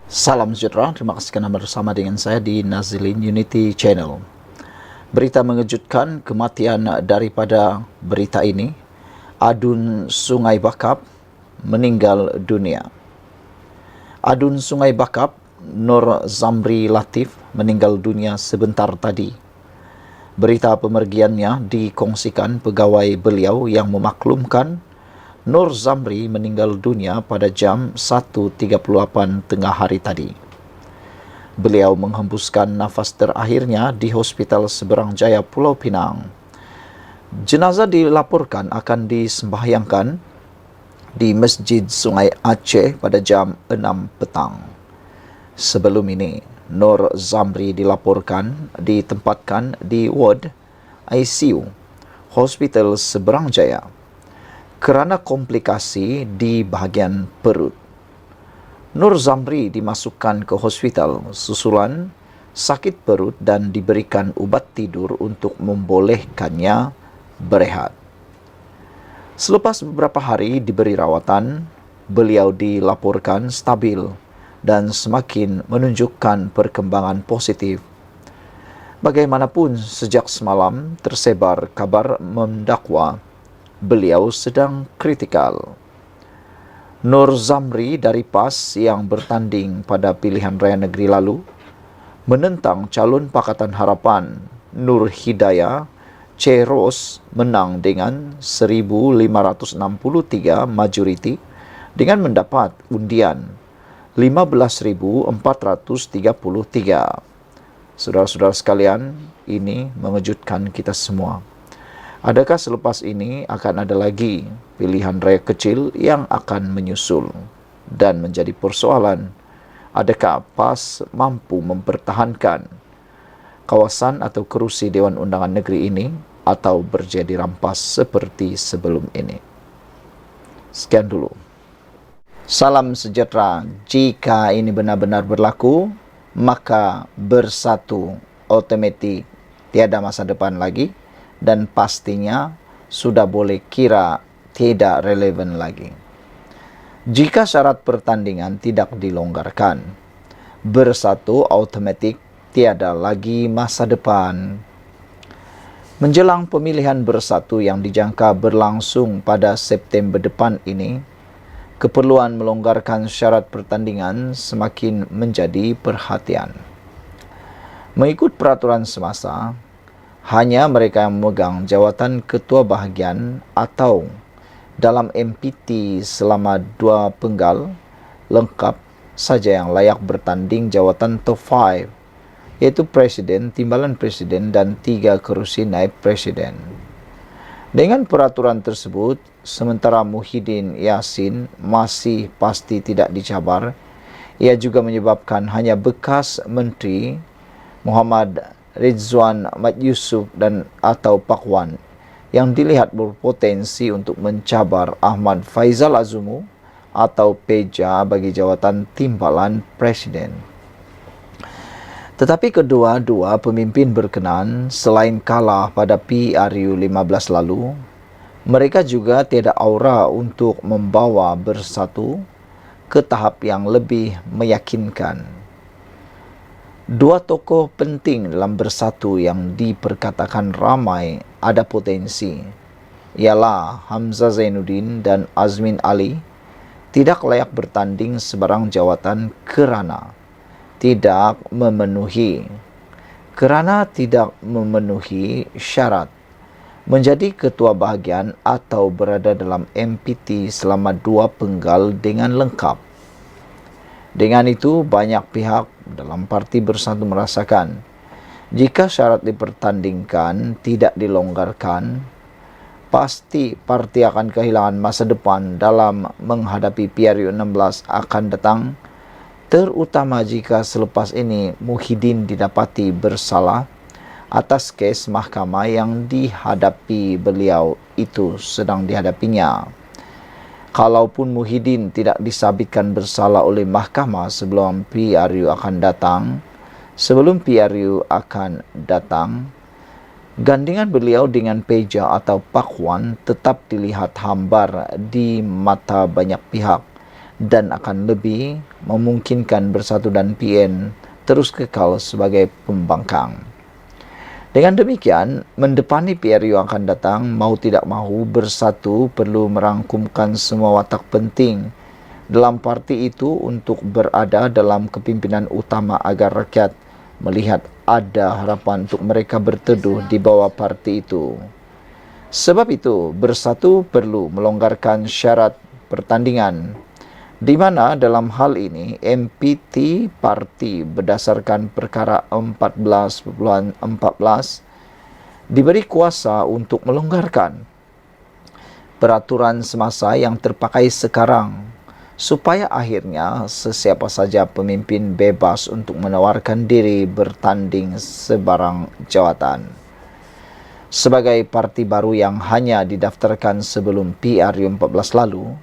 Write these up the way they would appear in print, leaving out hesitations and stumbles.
Salam sejahtera, terima kasih kerana bersama dengan saya di Nazilin Unity Channel. Berita mengejutkan, kematian daripada berita ini, Adun Sungai Bakap meninggal dunia. Adun Sungai Bakap, Nur Zamri Latif meninggal dunia sebentar tadi. Berita pemergiannya dikongsikan pegawai beliau yang memaklumkan Nur Zamri meninggal dunia pada jam 1.38 tengah hari tadi. Beliau menghembuskan nafas terakhirnya di Hospital Seberang Jaya, Pulau Pinang. Jenazah dilaporkan akan disembahyangkan di Masjid Sungai Aceh pada jam 6 petang. Sebelum ini, Nur Zamri dilaporkan ditempatkan di ward ICU Hospital Seberang Jaya kerana komplikasi di bahagian perut. Nur Zamri dimasukkan ke hospital susulan sakit perut dan diberikan ubat tidur untuk membolehkannya berehat. Selepas beberapa hari diberi rawatan, beliau dilaporkan stabil dan semakin menunjukkan perkembangan positif. Bagaimanapun, sejak semalam tersebar kabar mendakwa beliau sedang kritikal. Nur Zamri dari PAS yang bertanding pada pilihan raya negeri lalu menentang calon Pakatan Harapan Nur Hidayah Ceros menang dengan 1,563 majoriti dengan mendapat undian 15,433. Saudara-saudara sekalian, ini mengejutkan kita semua. Adakah selepas ini akan ada lagi pilihan raya kecil yang akan menyusul? Dan menjadi persoalan, adakah PAS mampu mempertahankan kawasan atau kerusi Dewan Undangan Negeri ini atau berjadi rampas seperti sebelum ini? Sekian dulu. Salam sejahtera. Jika ini benar-benar berlaku, maka bersatu otomatik tiada masa depan lagi. Dan pastinya sudah boleh kira tidak relevan lagi. Jika syarat pertandingan tidak dilonggarkan, bersatu automatik tiada lagi masa depan. Menjelang pemilihan bersatu yang dijangka berlangsung pada September depan ini, keperluan melonggarkan syarat pertandingan semakin menjadi perhatian. Mengikut peraturan semasa, hanya mereka yang memegang jawatan ketua bahagian atau dalam MPT selama 2 penggal lengkap saja yang layak bertanding jawatan top 5, iaitu Presiden, Timbalan Presiden dan 3 kerusi naib Presiden. Dengan peraturan tersebut, sementara Muhyiddin Yassin masih pasti tidak dicabar, ia juga menyebabkan hanya bekas Menteri Muhammad Ridzuan Mat Yusof dan atau Pakwan yang dilihat berpotensi untuk mencabar Ahmad Faizal Azumu atau Peja bagi jawatan Timbalan Presiden. Tetapi kedua-dua pemimpin berkenan selain kalah pada PRU 15 lalu, mereka juga tiada aura untuk membawa bersatu ke tahap yang lebih meyakinkan. Dua tokoh penting dalam bersatu yang diperkatakan ramai ada potensi, ialah Hamzah Zainuddin dan Azmin Ali, tidak layak bertanding sebarang jawatan kerana tidak memenuhi syarat menjadi ketua bahagian atau berada dalam MPT selama 2 penggal dengan lengkap. Dengan itu, banyak pihak dalam parti bersatu merasakan jika syarat dipertandingkan tidak dilonggarkan, pasti parti akan kehilangan masa depan dalam menghadapi PRU 16 akan datang, terutama jika selepas ini Muhyiddin didapati bersalah atas kes mahkamah yang dihadapi beliau itu sedang dihadapinya. Kalaupun Muhyiddin tidak disabitkan bersalah oleh mahkamah sebelum PRU akan datang, gandingan beliau dengan Peja atau Pakwan tetap dilihat hambar di mata banyak pihak dan akan lebih memungkinkan Bersatu dan PN terus kekal sebagai pembangkang. Dengan demikian, mendepani PRU yang akan datang, mau tidak mahu Bersatu perlu merangkumkan semua watak penting dalam parti itu untuk berada dalam kepimpinan utama agar rakyat melihat ada harapan untuk mereka berteduh di bawah parti itu. Sebab itu, Bersatu perlu melonggarkan syarat pertandingan, di mana dalam hal ini MPT parti berdasarkan perkara 14.14 diberi kuasa untuk melonggarkan peraturan semasa yang terpakai sekarang, supaya akhirnya sesiapa saja pemimpin bebas untuk menawarkan diri bertanding sebarang jawatan. Sebagai parti baru yang hanya didaftarkan sebelum PRU 14 lalu,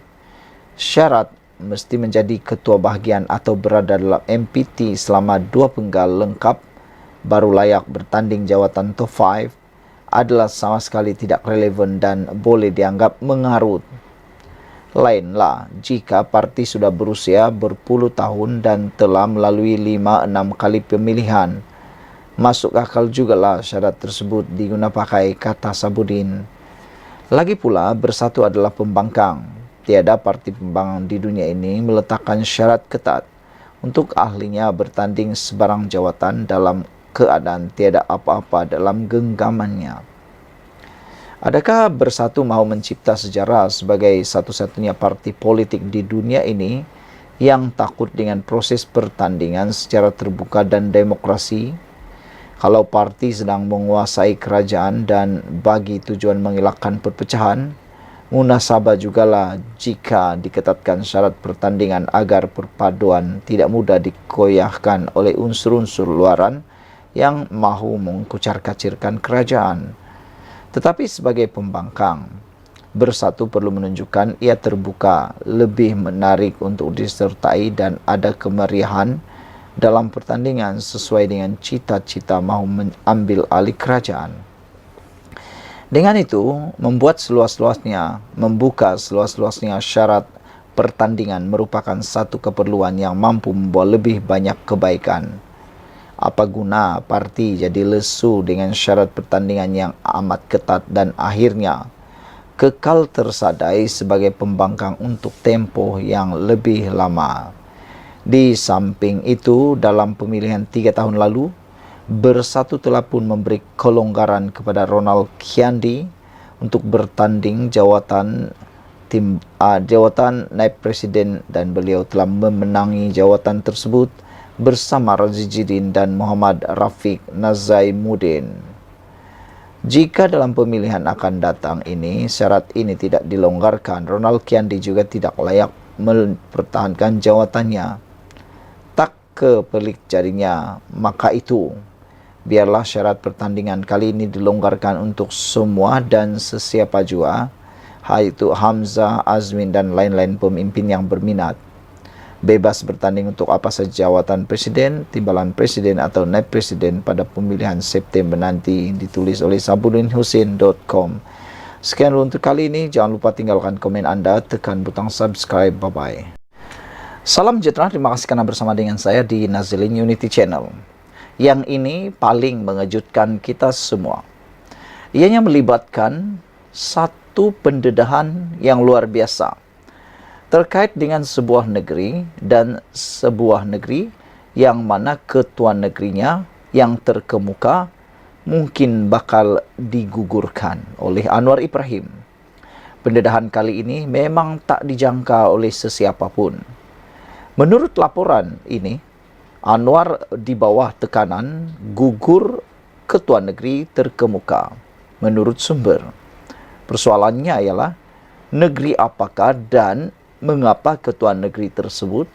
syarat mesti menjadi ketua bahagian atau berada dalam MPT selama 2 penggal lengkap baru layak bertanding jawatan top 5 adalah sama sekali tidak relevan dan boleh dianggap mengarut. Lainlah jika parti sudah berusia berpuluh tahun dan telah melalui 5-6 kali pemilihan. Masuk akal jugalah syarat tersebut diguna pakai, kata Sabudin. Lagi pula, Bersatu adalah pembangkang. Tiada parti pembangkang di dunia ini meletakkan syarat ketat untuk ahlinya bertanding sebarang jawatan dalam keadaan tiada apa-apa dalam genggamannya. Adakah Bersatu mahu mencipta sejarah sebagai satu-satunya parti politik di dunia ini yang takut dengan proses pertandingan secara terbuka dan demokrasi? Kalau parti sedang menguasai kerajaan dan bagi tujuan mengelakkan perpecahan, munasabah jugalah jika diketatkan syarat pertandingan agar perpaduan tidak mudah dikoyahkan oleh unsur-unsur luaran yang mahu mengkucar-kacirkan kerajaan. Tetapi sebagai pembangkang, Bersatu perlu menunjukkan ia terbuka, lebih menarik untuk disertai dan ada kemeriahan dalam pertandingan sesuai dengan cita-cita mahu mengambil alih kerajaan. Dengan itu, membuat membuka seluas-luasnya syarat pertandingan merupakan satu keperluan yang mampu membawa lebih banyak kebaikan. Apa guna parti jadi lesu dengan syarat pertandingan yang amat ketat dan akhirnya kekal tersadai sebagai pembangkang untuk tempoh yang lebih lama. Di samping itu, dalam pemilihan 3 tahun lalu, Bersatu telah pun memberi kelonggaran kepada Ronald Kiandi untuk bertanding jawatan naib presiden dan beliau telah memenangi jawatan tersebut bersama Razidin dan Muhammad Rafiq Nazaimuddin. Jika dalam pemilihan akan datang ini syarat ini tidak dilonggarkan, Ronald Kiandi juga tidak layak mempertahankan jawatannya. Tak kepelik jadinya, maka itu biarlah syarat pertandingan kali ini dilonggarkan untuk semua dan sesiapa jua, yaitu Hamzah, Azmin dan lain-lain pemimpin yang berminat. Bebas bertanding untuk apa saja jawatan presiden, timbalan presiden atau naib presiden pada pemilihan September nanti, ditulis oleh sabudinhusin.com. Sekian dulu untuk kali ini, jangan lupa tinggalkan komen Anda, tekan butang subscribe, bye-bye. Salam sejahtera, terima kasih karena bersama dengan saya di Nazilin Unity Channel. Yang ini paling mengejutkan kita semua. Ianya melibatkan satu pendedahan yang luar biasa terkait dengan sebuah negeri dan sebuah negeri yang mana ketua negerinya yang terkemuka mungkin bakal digugurkan oleh Anwar Ibrahim. Pendedahan kali ini memang tak dijangka oleh sesiapapun. Menurut laporan ini, Anwar di bawah tekanan gugur ketua negeri terkemuka. Menurut sumber, persoalannya ialah negeri apakah dan mengapa ketua negeri tersebut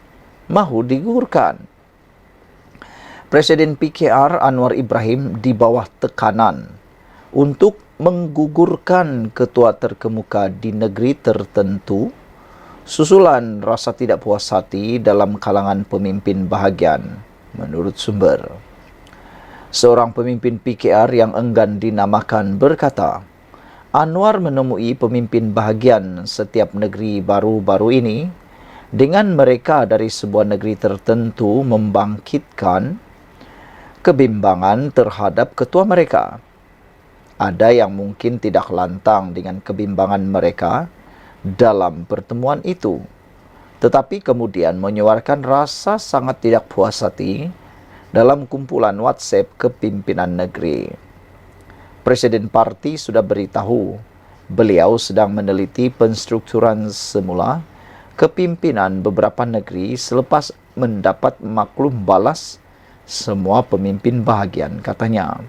mahu digugurkan. Presiden PKR Anwar Ibrahim di bawah tekanan untuk menggugurkan ketua terkemuka di negeri tertentu susulan rasa tidak puas hati dalam kalangan pemimpin bahagian, menurut sumber. Seorang pemimpin PKR yang enggan dinamakan berkata, Anwar menemui pemimpin bahagian setiap negeri baru-baru ini dengan mereka dari sebuah negeri tertentu membangkitkan kebimbangan terhadap ketua mereka. Ada yang mungkin tidak lantang dengan kebimbangan mereka dalam pertemuan itu, tetapi kemudian menyuarakan rasa sangat tidak puas hati dalam kumpulan WhatsApp kepimpinan negeri. Presiden parti sudah beritahu beliau sedang meneliti penstrukturan semula kepimpinan beberapa negeri selepas mendapat maklum balas semua pemimpin bahagian, katanya.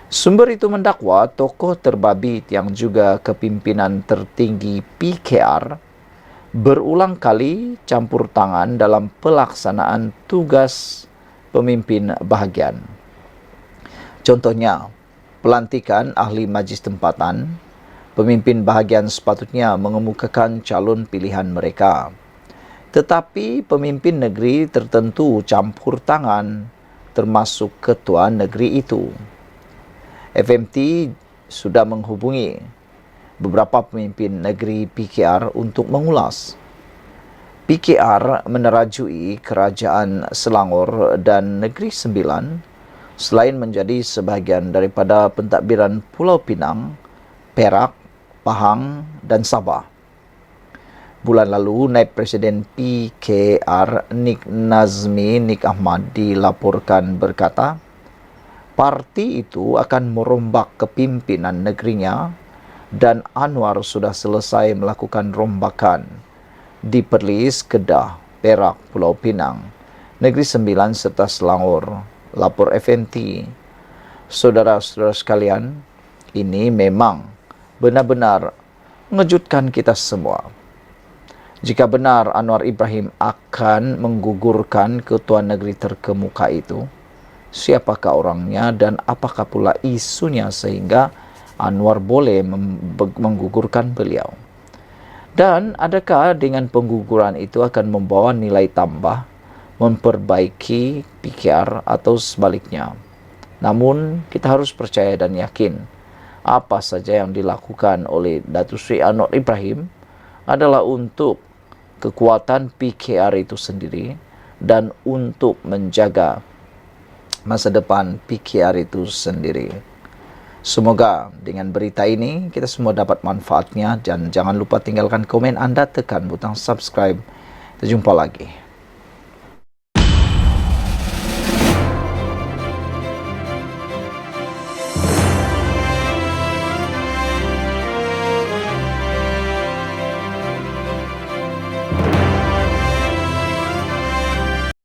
Sumber itu mendakwa tokoh terbabit yang juga kepimpinan tertinggi PKR berulang kali campur tangan dalam pelaksanaan tugas pemimpin bahagian. Contohnya, pelantikan ahli majlis tempatan, pemimpin bahagian sepatutnya mengemukakan calon pilihan mereka. Tetapi pemimpin negeri tertentu campur tangan, termasuk ketua negeri itu. FMT sudah menghubungi beberapa pemimpin negeri PKR untuk mengulas. PKR menerajui Kerajaan Selangor dan Negeri Sembilan selain menjadi sebahagian daripada pentadbiran Pulau Pinang, Perak, Pahang dan Sabah. Bulan lalu, Naib Presiden PKR Nik Nazmi Nik Ahmad dilaporkan berkata, parti itu akan merombak kepimpinan negerinya dan Anwar sudah selesai melakukan rombakan di Perlis, Kedah, Perak, Pulau Pinang, Negeri Sembilan serta Selangor. Lapor FNT. Saudara-saudara sekalian, ini memang benar-benar mengejutkan kita semua. Jika benar Anwar Ibrahim akan menggugurkan ketua negeri terkemuka itu, siapakah orangnya dan apakah pula isunya sehingga Anwar boleh menggugurkan beliau? Dan adakah dengan pengguguran itu akan membawa nilai tambah, memperbaiki PKR atau sebaliknya? Namun kita harus percaya dan yakin apa saja yang dilakukan oleh Datuk Seri Anwar Ibrahim adalah untuk kekuatan PKR itu sendiri dan untuk menjaga masa depan PKR itu sendiri. Semoga dengan berita ini kita semua dapat manfaatnya, dan jangan lupa tinggalkan komen Anda, tekan butang subscribe. Kita jumpa lagi.